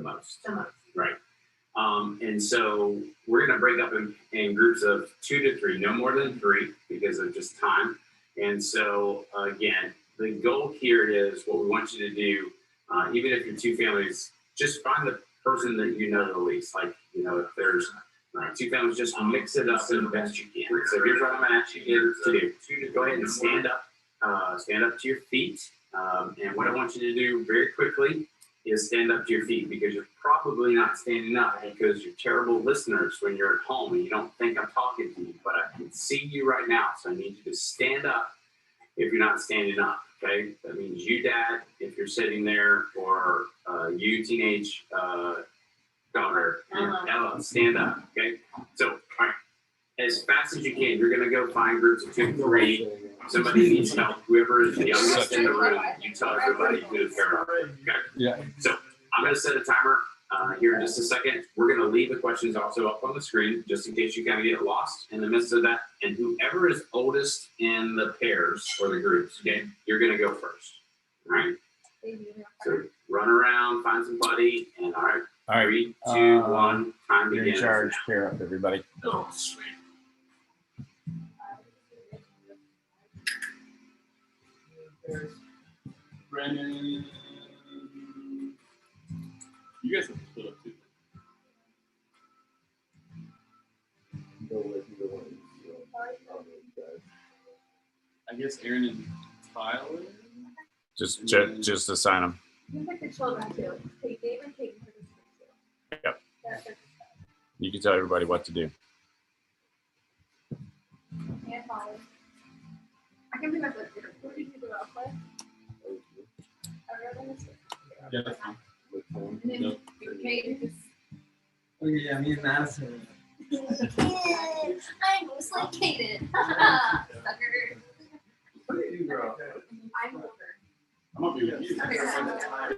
most, right? And so we're going to break up in groups of 2 to 3, no more than 3 because of just time. And so again, the goal here is what we want you to do, even if you're 2 families, just find the person that you know the least. Like, if there's 2 families, just mix it up the best you can. So here's what I'm going to ask you to do. Go ahead and stand up to your feet. And what I want you to do very quickly is stand up to your feet, because you're probably not standing up because you're terrible listeners when you're at home and you don't think I'm talking to you, but I can see you right now. So I need you to stand up if you're not standing up, okay? That means you, Dad, if you're sitting there, or you, teenage daughter, Ella, stand up, okay? So, all right, as fast as you can, you're gonna go find groups of 2 to 3. Somebody needs help. Whoever is the youngest in the room, you tell everybody who to pair up. Okay. Yeah. So I'm gonna set a timer here in just a second. We're gonna leave the questions also up on the screen just in case you kind of get lost in the midst of that. And whoever is oldest in the pairs or the groups, okay, you're gonna go first. All right. So run around, find somebody, and all right. All right. 3, 2, 1. Time You're begins. in charge. Pair up, everybody. Oh, sweet. Brandon, you guys have split up too. I guess Aaron and Tyler. Just assign them. You can pick the children too. Take David, take him for this too. Yep. That's it. You can tell everybody what to do. And Molly. I can do my flip here. Who did you do it with? Everyone is Yeah. And then Kate just. Oh yeah, me and Madison. I'm mostly Kaden. Sucker. What are you, girl? I'm older. I'm gonna be with you. Okay.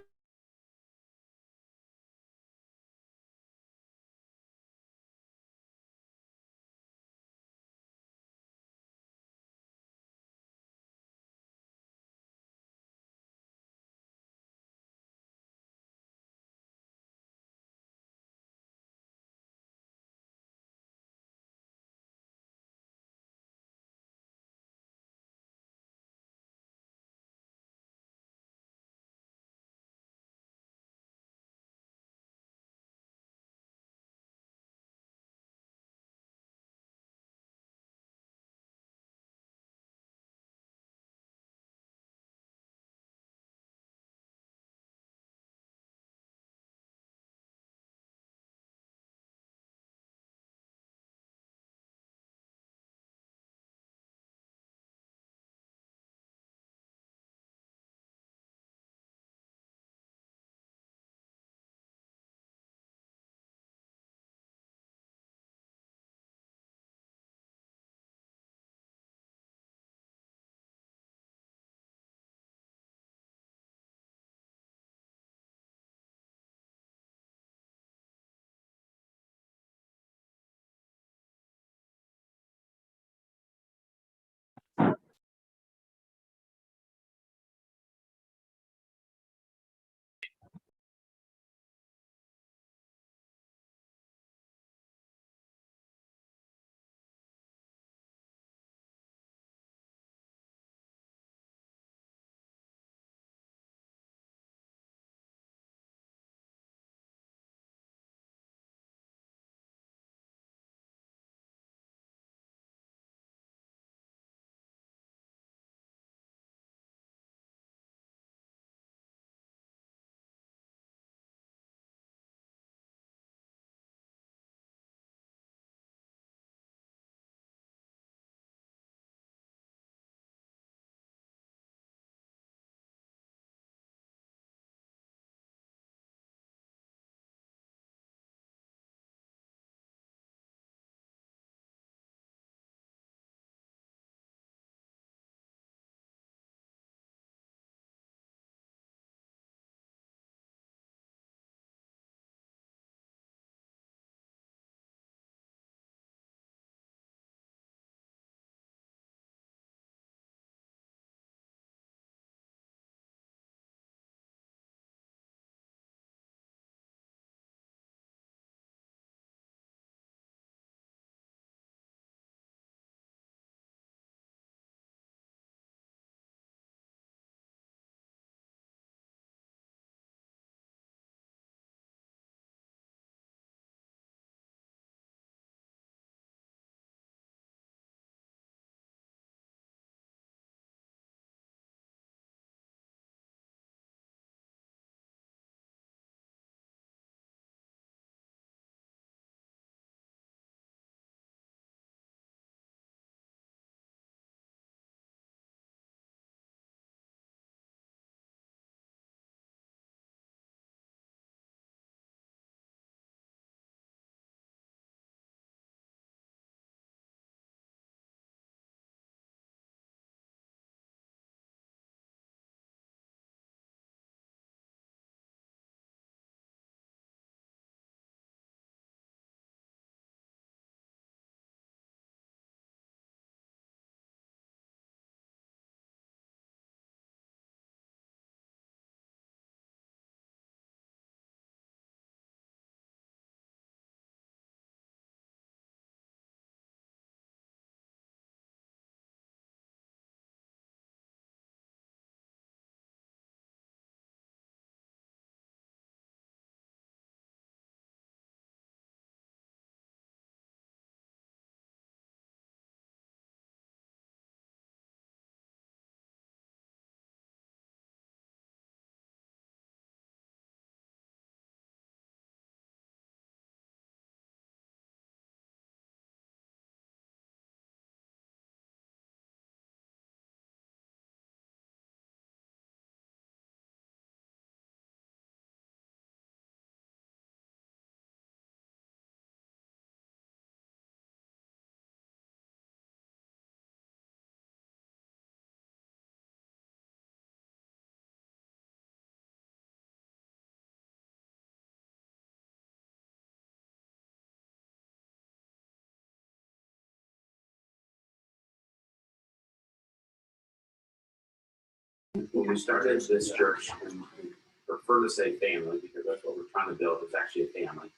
when we started this church, and we prefer to say family because that's what we're trying to build, is actually a family.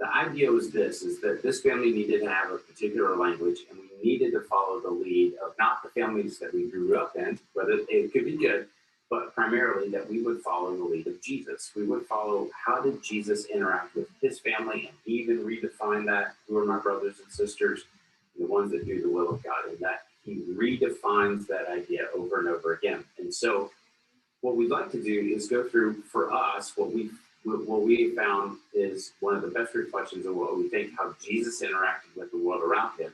The idea was this, is that this family needed to have a particular language, and we needed to follow the lead of not the families that we grew up in, whether it could be good, but primarily that we would follow the lead of Jesus. We would follow, how did Jesus interact with his family, and even redefine that, who are my brothers and sisters, the ones that do the will of God, and that he redefines that idea over and over again. And so what we'd like to do is go through, for us, what we found is one of the best reflections of what we think how Jesus interacted with the world around him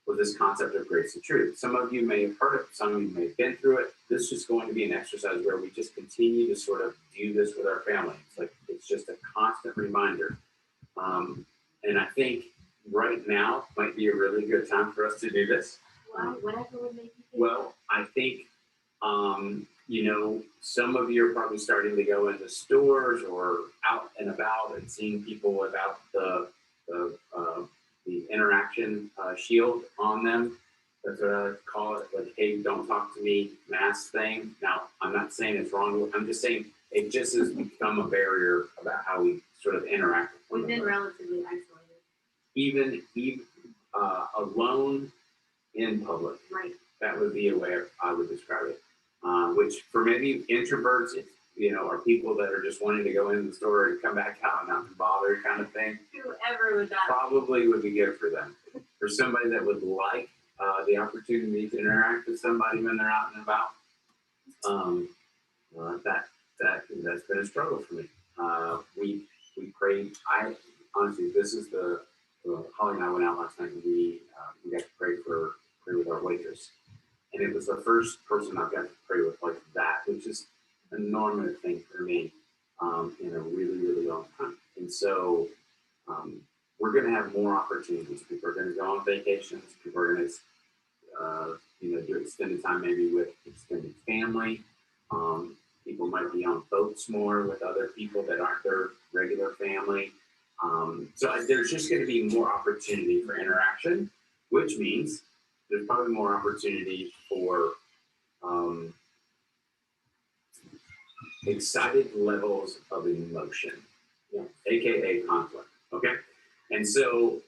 with this concept of grace and truth. Some of you may have heard it, some of you may have been through it. This is going to be an exercise where we just continue to sort of do this with our family. It's just a constant reminder. And I think right now might be a really good time for us to do this. Whatever would make you feel. Well, I think, some of you are probably starting to go into stores or out and about and seeing people without the interaction shield on them. That's what I call it, like, hey, don't talk to me mask thing. Now, I'm not saying it's wrong. I'm just saying it just has become a barrier about how we sort of interact with one We've been another. relatively isolated. Even alone in public. Right. That would be a way I would describe it. Which for maybe introverts, are people that are just wanting to go in the store and come back out and not be bothered kind of thing. Whoever would that Probably would be good for them. For somebody that would like the opportunity to interact with somebody when they're out and about, that's been a struggle for me. We prayed. I honestly, this is Holly and I went out last night and we got to pray with our waitress. And it was the first person I've got to pray with like that, which is a normative thing for me in a really, really long time. And so we're going to have more opportunities. People are going to go on vacations. People are going to, do extended time maybe with extended family. People might be on boats more with other people that aren't their regular family. So there's just going to be more opportunity for interaction, which means there's probably more opportunity for excited levels of emotion, aka conflict. Okay, and so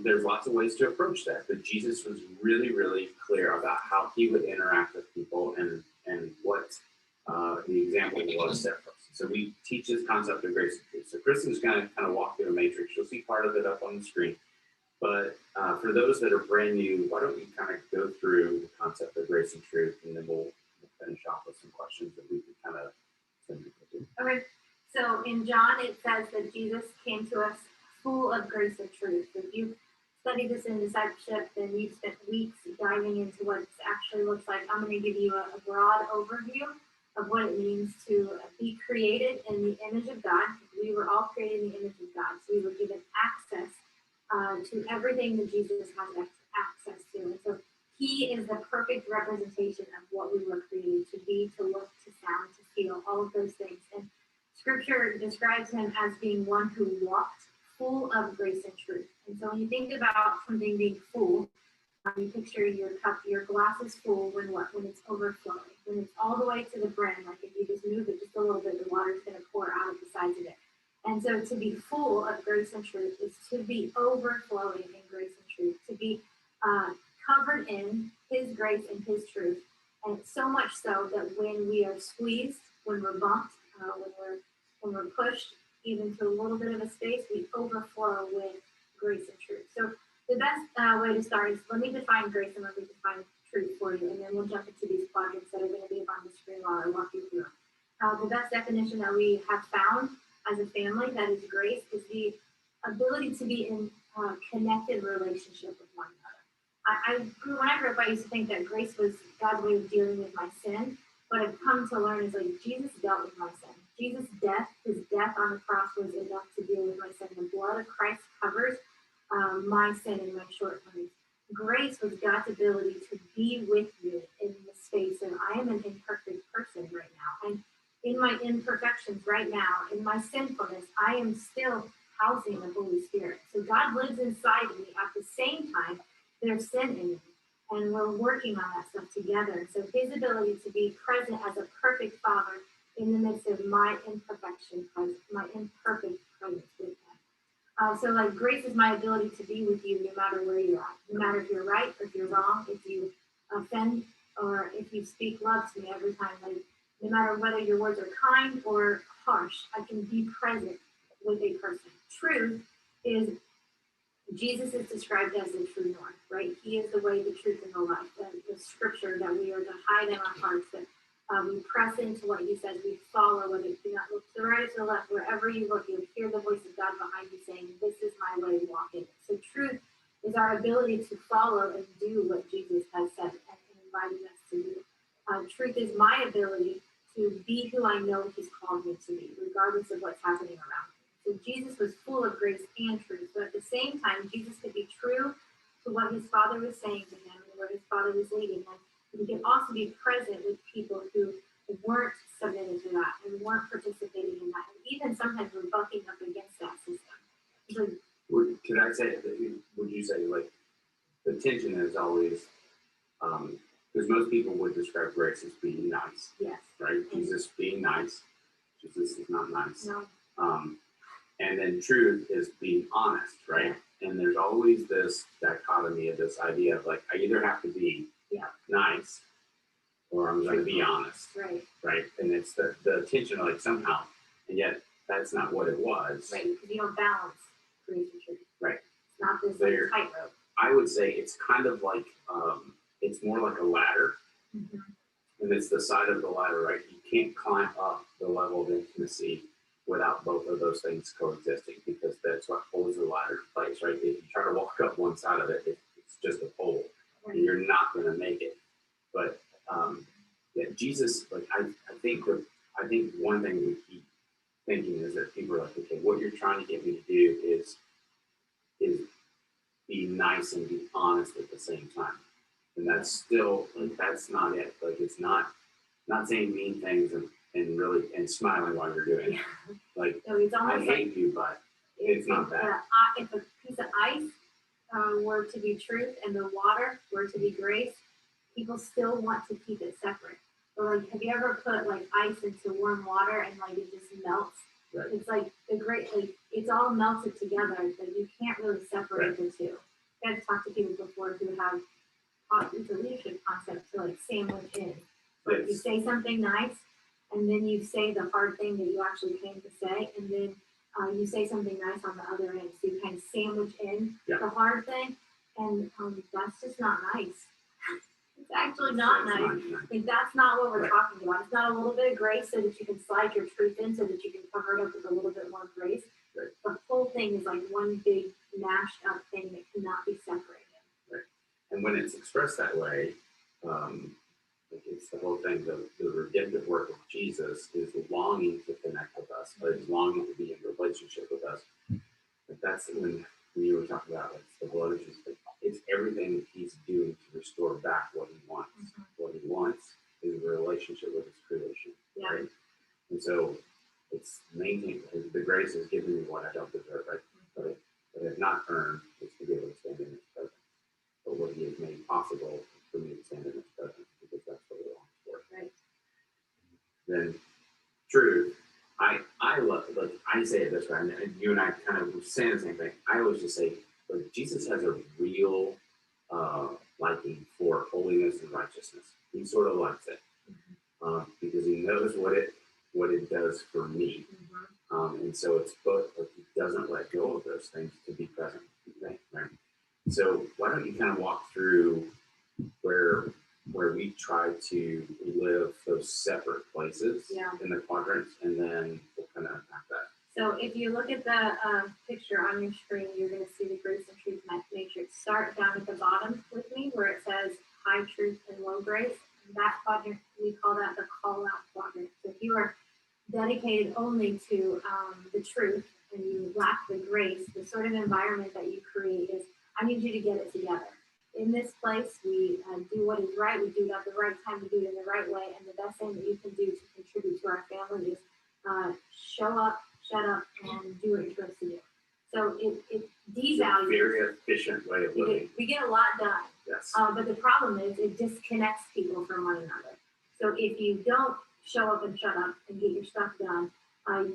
there's lots of ways to approach that. But Jesus was really, really clear about how he would interact with people and what the example was set for us. So we teach this concept of grace and truth. So Kristen's going to kind of walk through a matrix. You'll see part of it up on the screen. But for those that are brand new, why don't you kind of go through the concept of grace and truth, and then we'll finish off with some questions that we can kind of send people to. Okay, so in John, it says that Jesus came to us full of grace and truth. If you study this in discipleship, then you've spent weeks diving into what it actually looks like. I'm going to give you a broad overview of what it means to be created in the image of God. We were all created in the image of God, so we were given access to everything that Jesus has access to. And so he is the perfect representation of what we were created to be, to look, to sound, to feel, all of those things. And scripture describes him as being one who walked full of grace and truth. And so when you think about something being full, you picture your cup, your glass is full when what? When it's overflowing, when it's all the way to the brim. Like if you just move it just a little bit, the water is going to pour out of the sides of it. And so to be full of grace and truth is to be overflowing in grace and truth, to be covered in his grace and his truth. And so much so that when we are squeezed, when we're bumped, when we're pushed even to a little bit of a space, we overflow with grace and truth. So the best way to start is, let me define grace and let me define truth for you, and then we'll jump into these quadrants that are going to be up on the screen while I walk you through them. The best definition that we have found as a family that is grace is the ability to be in connected relationship with one another. When I grew up, I used to think that grace was God's way of dealing with my sin, but I've come to learn is like Jesus dealt with my sin. Jesus' death, his death on the cross was enough to deal with my sin. The blood of Christ covers my sin and my shortcomings. Grace was God's ability to be with you in the space of I am an imperfect person right now. And in my imperfections right now, in my sinfulness, I am still housing the Holy Spirit. So God lives inside of me. At the same time, there's sin in me. and we're working on that stuff together. So his ability to be present as a perfect father in the midst of my imperfection, my imperfect presence with him. So like grace is my ability to be with you no matter where you're at, no matter if you're right or if you're wrong, if you offend or if you speak love to me every time. Like no matter whether your words are kind or harsh, I can be present with a person. Truth is, Jesus is described as the true north, right? He is the way, the truth, and the life. The scripture that we are to hide in our hearts, that we press into what he says, we follow it. Do not look to the right or to the left. Wherever you look, you'll hear the voice of God behind you saying, this is my way, walk in it. So truth is our ability to follow and do what Jesus has said and invited us to do. Truth is my ability to be who I know he's called me to be, regardless of what's happening around me. So Jesus was full of grace and truth, but at the same time, Jesus could be true to what his Father was saying to him and where his Father was leading him. And he could also be present with people who weren't submitted to that and weren't participating in that, and even sometimes were bucking up against that system. So, Could I say, would you say, like, the tension is always, because most people would describe grace as being nice, yes. right? Jesus being nice. Jesus is not nice. No. And then truth is being honest, right? And there's always this dichotomy of this idea of like, I either have to be nice or I'm going to be honest, right? And it's the tension, like somehow, and yet that's not what it was. Right, because you don't balance grace and truth. Right. It's not this There, tightrope. I would say it's kind of like, it's more like a ladder. Mm-hmm. And it's the side of the ladder, right? You can't climb up the level of intimacy without both of those things coexisting, because that's what holds the ladder in place, right? If you try to walk up one side of it, it's just a pole, and you're not going to make it. But Jesus, like I think one thing we keep thinking is that people are like, okay, what you're trying to get me to do is be nice and be honest at the same time, and that's still like that's not it. Like it's not saying mean things and really smiling while you're doing it. Like So it's I almost hate you, but it's not that. If a piece of ice were to be truth and the water were to be grace, people still want to keep it separate. Or like, have you ever put like ice into warm water and like it just melts? Right. It's like it's all melted together, but you can't really separate the two. I've talked to people before who have taught the leadership concept to like sandwich in. Like you say something nice, and then you say the hard thing that you actually came to say, and then you say something nice on the other end. So you kind of sandwich in the hard thing, and that's just not nice. It's actually not nice. Like that's not what we're talking about. It's not a little bit of grace so that you can slide your truth in, so that you can cover it up with a little bit more grace. Right. The whole thing is like one big mashed up thing that cannot be separated. Right. And when it's expressed that way, it's the whole thing. The redemptive work of Jesus is longing to connect with us, but it's longing to be in relationship with us. But that's when you were talking about like the blood of Jesus. It's everything that he's doing to restore back what he wants. Mm-hmm. What he wants is a relationship with his creation, right? And so it's maintaining the grace is giving me what I don't deserve, right? But I have not earned is to be able to stand in his presence. But what he has made possible for me to stand in his presence, because that's what it longs for. Right. Then truth, I love, like I say it this way, and you and I kind of were saying the same thing. I always just say, like, Jesus has a real liking for holiness and righteousness. He sort of likes it because he knows what it does for me. And so it's both, like, he doesn't let go of those things to be present, right? So why don't you kind of walk through where we try to live those separate places in the quadrants, and then we'll kind of unpack that. So if you look at the picture on your screen, you're going to see the grace and truth matrix. Start down at the bottom with me where it says high truth and low grace. And that quadrant, we call that the call out quadrant. So if you are dedicated only to the truth and you lack the grace, the sort of environment that you create is, I need you to get it together. In this place, we do what is right. We do it at the right time. We do it in the right way. And the best thing that you can do to contribute to our family is show up, shut up, and do what you're supposed to do. So it It's a devalues. very efficient way of living. We get a lot done. Yes. But the problem is it disconnects people from one another. So if you don't show up and shut up and get your stuff done,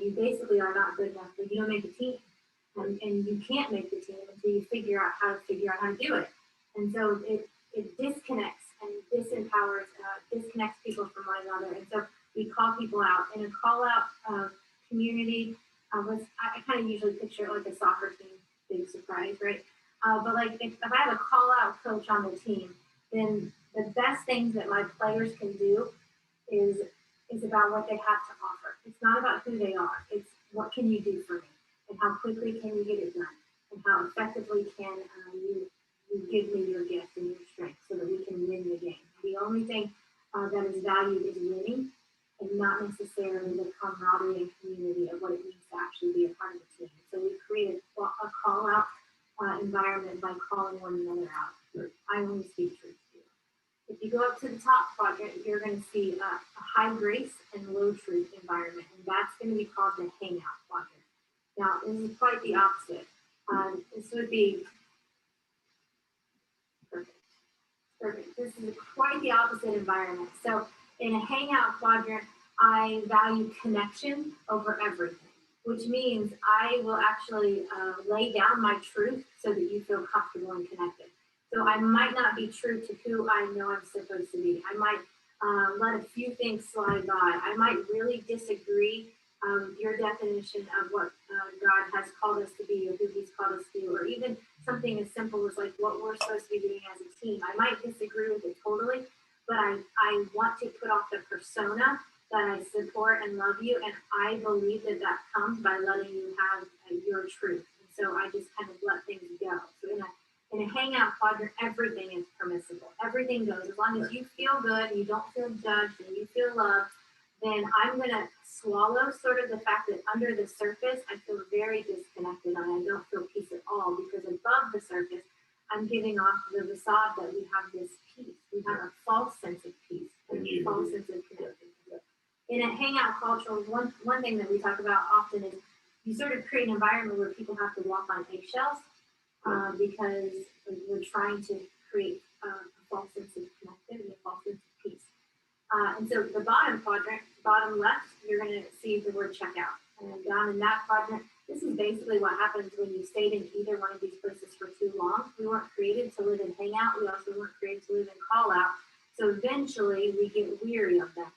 you basically are not good enough. You don't make the team, and you can't make the team until you figure out how to do it. And so it disconnects and disempowers, disconnects people from one another. And so we call people out in a call out community. I kind of usually picture it like a soccer team, big surprise, right? But like if I have a call out coach on the team, then the best things that my players can do is about what they have to offer. It's not about who they are. It's what can you do for me, and how quickly can you get it done, and how effectively can you give me your gift and your strength so that we can win the game. The only thing that is valued is winning, and not necessarily the camaraderie and community of what it means to actually be a part of the team. So we created a call out environment by calling one another out. Right. I only speak truth to you. If you go up to the top quadrant, you're going to see a high grace and low truth environment, and that's going to be called the hangout quadrant. Now, this is quite the opposite. This would be perfect. This is quite the opposite environment. So in a hangout quadrant, I value connection over everything, which means I will actually lay down my truth so that you feel comfortable and connected. So I might not be true to who I know I'm supposed to be. I might let a few things slide by. I might really disagree your definition of what God has called us to be or who he's called us to, or even something as simple as like what we're supposed to be doing as a team. I might disagree with it totally, but I want to put off the persona that I support and love you, and I believe that comes by letting you have your truth. And so I just kind of let things go. So in a hangout quadrant, everything is permissible. Everything goes. As long as you feel good, and you don't feel judged, and you feel loved, then I'm going to swallow sort of the fact that under the surface, I feel very disconnected and I don't feel peace at all, because above the surface, I'm giving off the facade that we have this peace. We have a false sense of peace and a false sense of connection. In a hangout culture, one thing that we talk about often is you sort of create an environment where people have to walk on eggshells because we're trying to create a false sense of connectivity, a false sense of peace. And so the bottom quadrant, bottom left, you're going to see the word checkout. And down in that quadrant, this is basically what happens when you stayed in either one of these places for too long. We weren't created to live in hangout. We also weren't created to live in call out. So eventually we get weary of them.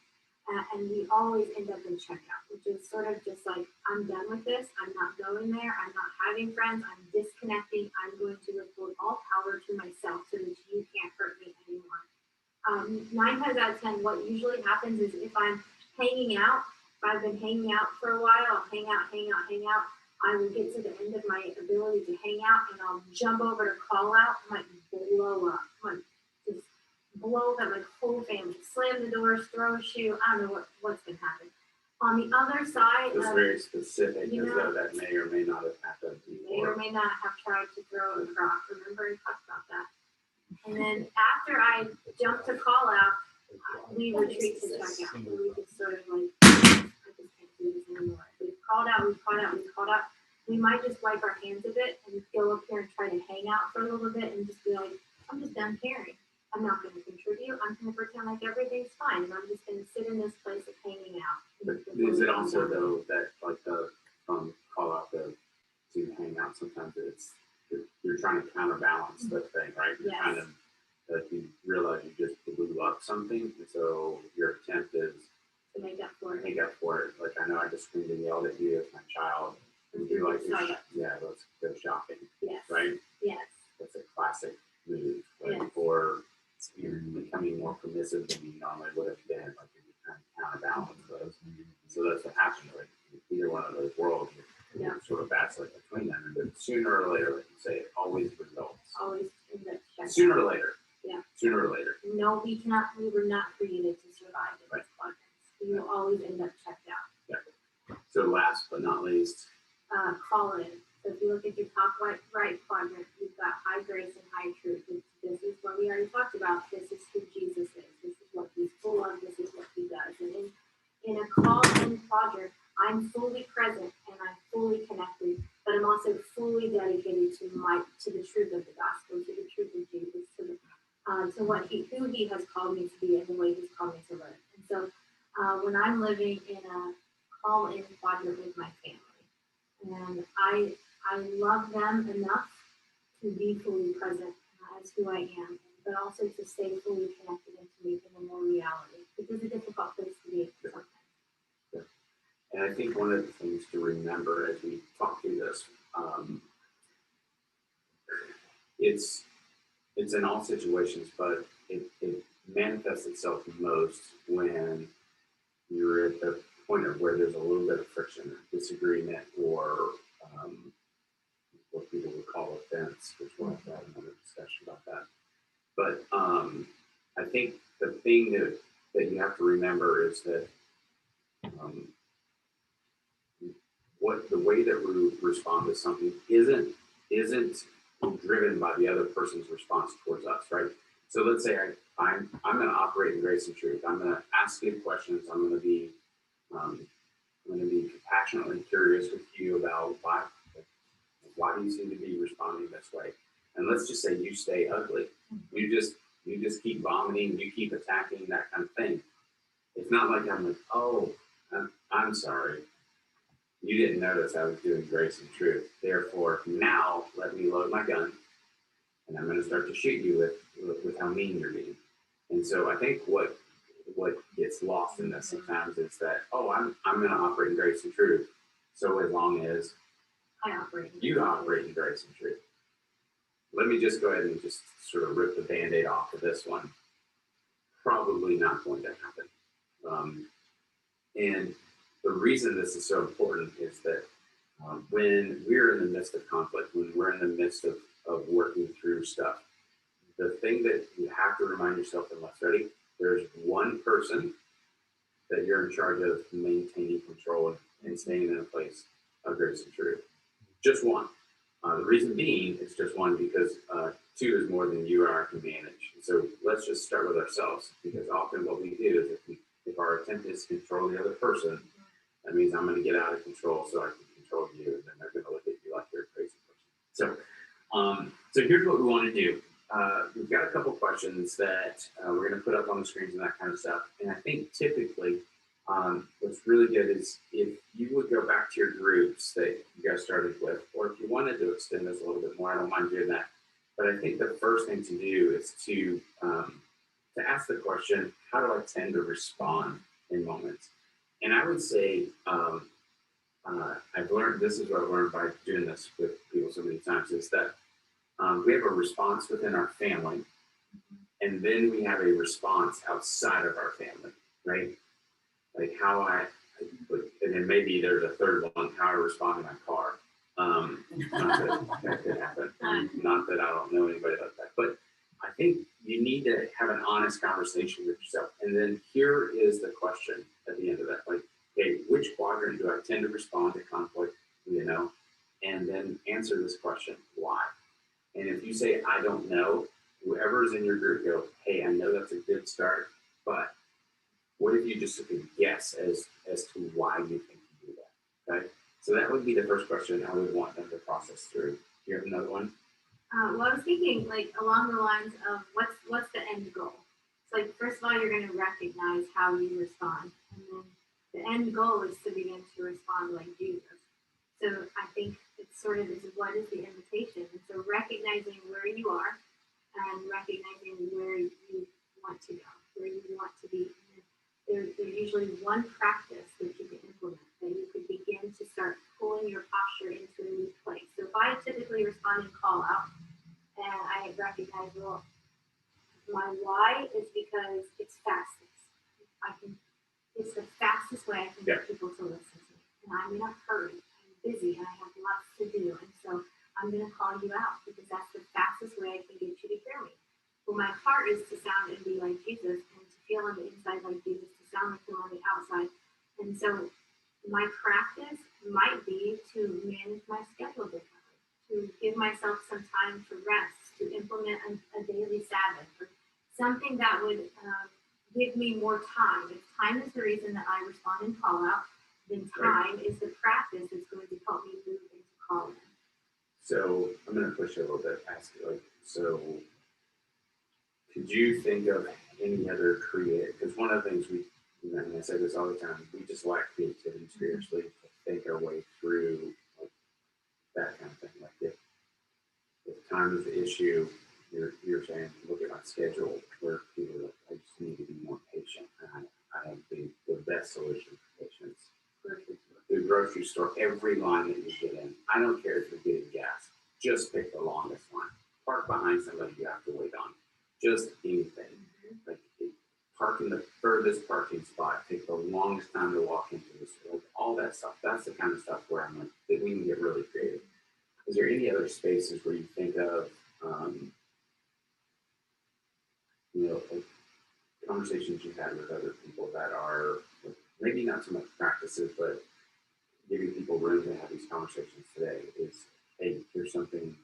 And we always end up in checkout, which is sort of just like, I'm done with this. I'm not going there. I'm not having friends. I'm disconnecting. I'm going to withhold all power to myself so that you can't hurt me anymore. 9 times out of 10, what usually happens is if I'm hanging out, if I've been hanging out for a while, I'll hang out. I will get to the end of my ability to hang out, and I'll jump over to call out. I might blow up. I might just blow up my whole family, slam the doors, throw a shoe. I don't know what's been happening. On the other side, It's very specific, as though that may or may not have happened may before. or may not have tried to throw a rock. Remember, we talked about that. And then after I jump to call out, we retreat to checkout. We just sort of like, I just can't do this anymore. We've called out. We might just wipe our hands of it and go up here and try to hang out for a little bit and just be like, I'm just done caring. I'm not going to contribute. I'm going to pretend like everything's fine, and I'm just going to sit in this place of hanging out. But is it also though that like the call out to hang out? Sometimes you're trying to counterbalance the thing, right? You're trying to you realize you just blew up something, and so your attempt is to make up for it. Like I know I just screamed and yelled at you as my child, and you're like, let's go shopping. Yes. Right. Yes. That's a classic move. Like, Yes. Or you're becoming more permissive than you normally would have been. Like you're trying to counterbalance those. So that's what happens. Like either one of those worlds, you're sort of vacillating between them, and sooner or later, like you say, it always results. Always end up checking. Sooner or later. Yeah. Sooner or later. No, we were not created to survive in this quadrants. We will always end up checked out. Yeah. So last but not least, call in. So if you look at your top right quadrant, you've got high grace and high truth. This is what we already talked about. This is who Jesus is. This is what he's full of. This is what he does. And in a call in quadrant, I'm fully present and I'm fully connected, but I'm also fully to the truth of the gospel, to the truth of Jesus, to who he has called me to be and the way he's called me to live. And so when I'm living in a call-in quadrant with my family, and I love them enough to be fully present as who I am, but also to stay fully connected and to make them a more reality. It is a difficult place to be sometimes. And I think one of the things to remember as we talk through this, it's in all situations, but it manifests itself most when you're at the point of where there's a little bit of friction, disagreement, or what people would call offense, which we'll have to have another discussion about that. But I think the thing that you have to remember is that what the way that we respond to something isn't driven by the other person's response towards us, right? So let's say I'm going to operate in grace and truth. I'm going to ask you questions. I'm going to be compassionately curious with you about why do you seem to be responding this way? And let's just say you stay ugly. You just keep vomiting. You keep attacking, that kind of thing. It's not like I'm like, oh, I'm sorry. You didn't notice I was doing grace and truth. Therefore, now let me load my gun, and I'm going to start to shoot you with how mean you're being. And so I think what gets lost in this sometimes is that, oh, I'm going to operate in grace and truth. So as long as you operate in grace and truth. Let me just go ahead and just sort of rip the Band-Aid off of this one. Probably not going to happen. And the reason this is so important is that when we're in the midst of conflict, when we're in the midst of working through stuff, the thing that you have to remind yourself, and let's ready, there's one person that you're in charge of maintaining control and staying in a place of grace and truth. Just one. The reason being is just one because two is more than you or I can manage. So let's just start with ourselves, because often what we do is if our attempt is to control the other person, that means I'm going to get out of control so I can control you, and then they're going to look at you like you're a crazy person. So here's what we want to do. We've got a couple questions that we're going to put up on the screens and that kind of stuff. And I think typically what's really good is if you would go back to your groups that you guys started with, or if you wanted to extend this a little bit more, I don't mind doing that. But I think the first thing to do is to ask the question, how do I tend to respond in moments? And I would say, I've learned, this is what I've learned by doing this with people so many times, is that we have a response within our family, and then we have a response outside of our family, right? Like and then maybe there's a third one, how I respond to my car. Not that could happen. Not that I don't know anybody like that, but I think you need to have an honest conversation with yourself. And then here is the question at the end of that, like, okay, which quadrant do I tend to respond to conflict, and then answer this question, why? And if you say, I don't know, whoever's in your group go, hey, I know that's a good start, but what if you just took a guess as to why you think you do that, okay? So that would be the first question I would want them to process through. Do you have another one? Well, I was thinking like along the lines of what's the end goal? So like, first of all, you're going to recognize how you respond. And then the end goal is to begin to respond like Jesus. So I think it's sort of what is the invitation? And so recognizing where you are and recognizing where you want to go, where you want to be. There's usually one practice that you can implement that you could begin to start pulling your posture into a new place. So if I typically respond and call out, and I recognize, well, my why is because it's fastest. It's the fastest way I can get people to listen to me. And I'm in a hurry, I'm busy, and I have lots to do. And so I'm going to call you out because that's the fastest way I can get you to hear me. Well, my heart is to sound and be like Jesus, and to feel on the inside like Jesus, to sound like him on the outside. And so my practice might be to manage my schedule differently, to give myself some time to rest, to implement a daily Sabbath, or something that would give me more time. If time is the reason that I respond and call out, then time is the practice that's going to help me move into call in. So I'm going to push you a little bit. Ask you, like, so could you think of any other creative? Because one of the things we, and I say this all the time, we just lack creativity spiritually to think our way through like that kind of thing. Like if time is the issue, you're saying look at my schedule where people are like, I just need to be more patient. And I don't think the best solution for patience. The grocery store, every line that you get in, I don't care if you're getting gas, just pick the longest line. Park behind somebody you have to wait on. Just anything. Like park in the furthest parking spot, take the longest time to walk into the store, all that stuff. That's the kind of stuff where I'm like, that we can get really creative. Is there any other spaces where you think of, like conversations you've had with other people that are maybe not so much practices, but giving people room to have these conversations today is, hey, here's something.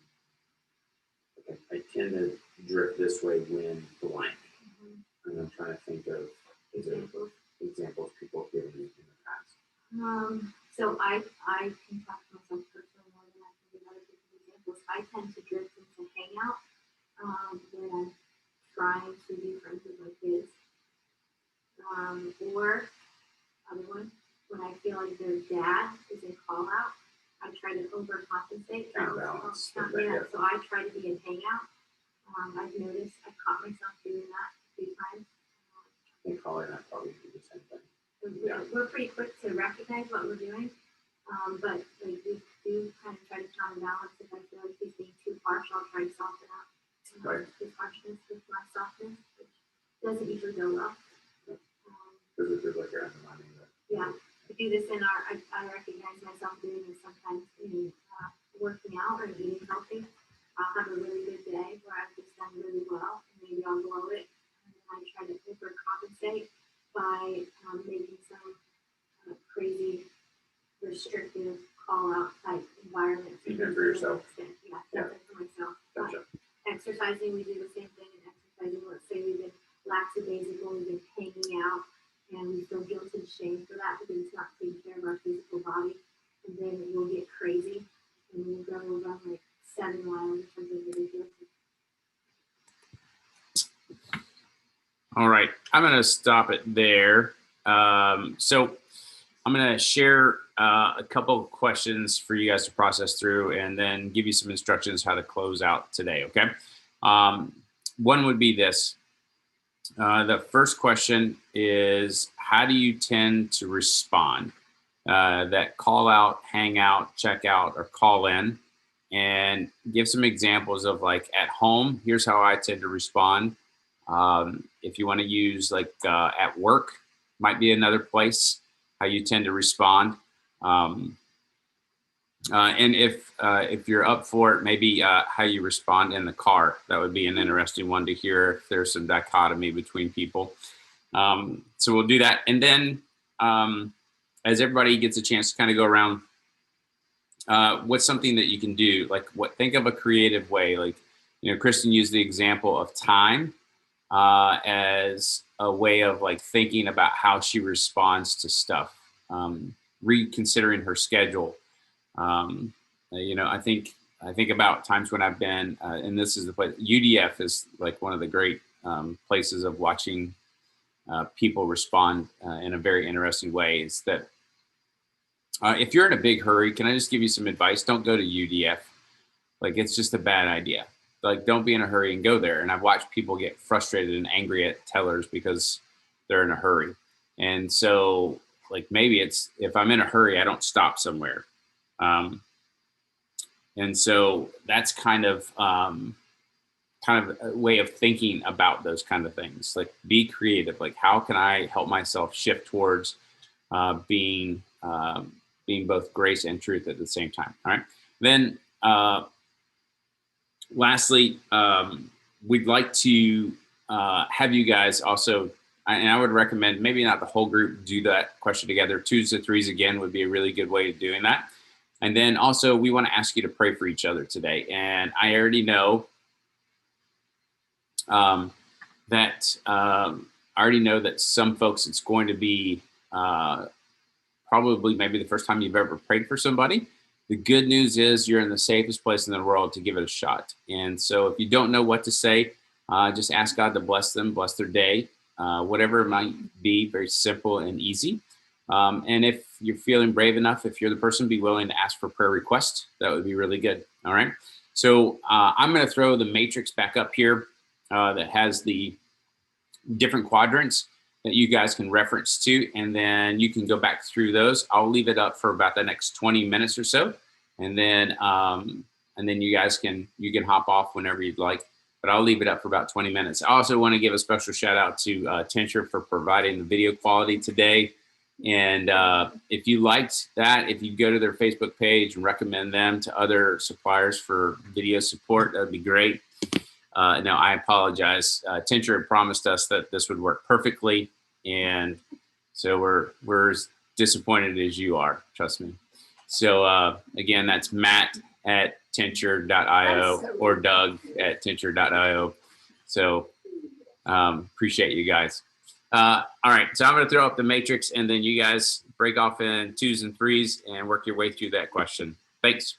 Okay, I tend to drift this way when blank. And I'm trying to think of examples people have given me in the past. So I can talk to myself personally more than I can give other people examples. I tend to drift into hangout when I'm trying to be friends with my kids. Or other one, when I feel like their dad is in call out, I try to overcompensate. Kind of balance. So I try to be in hangout. I've noticed I caught myself doing that a few times. I think Holly and I probably do the same thing. We're pretty quick to recognize what we're doing, but like we do kind of try to counterbalance. If I feel like he's being too harsh, I'll try to soften up his harshness with my softness, which doesn't usually go well. Because it feels like you're undermining that. Yeah, I do this in our. I recognize myself doing this sometimes in working out or eating healthy. I'll have a really good day where I've just done really well, and maybe I'll blow it, and then I try to overcompensate by making some crazy, restrictive call-out type environment. Even for yourself. Yeah, definitely for myself. Gotcha. Exercising, we do the same thing in exercising. Let's say we've been lackadaisical, we've been hanging out, and we feel guilt and shame for that because it's not taking care of our physical body. And then we'll get crazy, and we'll run like 7 miles or something ridiculous. All right, I'm going to stop it there. So I'm going to share a couple of questions for you guys to process through and then give you some instructions how to close out today, okay? One would be this. The first question is, how do you tend to respond? That call out, hang out, check out, or call in, and give some examples of like at home, here's how I tend to respond. If you want to use like at work, might be another place how you tend to respond. And if you're up for it, maybe how you respond in the car. That would be an interesting one to hear if there's some dichotomy between people. So we'll do that. And then as everybody gets a chance to kind of go around, what's something that you can do? Like think of a creative way. Like, Kristen used the example of time as a way of like thinking about how she responds to stuff, reconsidering her schedule. I think about times when I've been, and this is the place, UDF is like one of the great places of watching people respond in a very interesting way. Is that if you're in a big hurry, can I just give you some advice? Don't go to UDF. Like, it's just a bad idea. Like, don't be in a hurry and go there. And I've watched people get frustrated and angry at tellers because they're in a hurry. And so, like, maybe it's, if I'm in a hurry, I don't stop somewhere. And so that's kind of a way of thinking about those kind of things. Like, be creative. Like, how can I help myself shift towards being both grace and truth at the same time? All right. Then, lastly, we'd like to have you guys also, and I would recommend maybe not the whole group do that question together. 2s to 3s again would be a really good way of doing that. And then also we want to ask you to pray for each other today. And I already know that some folks, it's going to be probably maybe the first time you've ever prayed for somebody. The good news is you're in the safest place in the world to give it a shot. And so if you don't know what to say, just ask God to bless them, bless their day, whatever it might be, very simple and easy. And if you're feeling brave enough, if you're the person, be willing to ask for prayer requests. That would be really good. All right. So I'm going to throw the matrix back up here that has the different quadrants that you guys can reference to, and then you can go back through those. I'll leave it up for about the next 20 minutes or so, and then you guys can hop off whenever you'd like. But I'll leave it up for about 20 minutes. I also want to give a special shout out to Tincture for providing the video quality today. And if you liked that, if you go to their Facebook page and recommend them to other suppliers for video support, that'd be great. No, I apologize. Tincture had promised us that this would work perfectly, and so we're as disappointed as you are. Trust me. So again, that's Matt at tincture.io or Doug at tincture.io. So appreciate you guys. All right, so I'm going to throw up the matrix, and then you guys break off in 2s and 3s and work your way through that question. Thanks.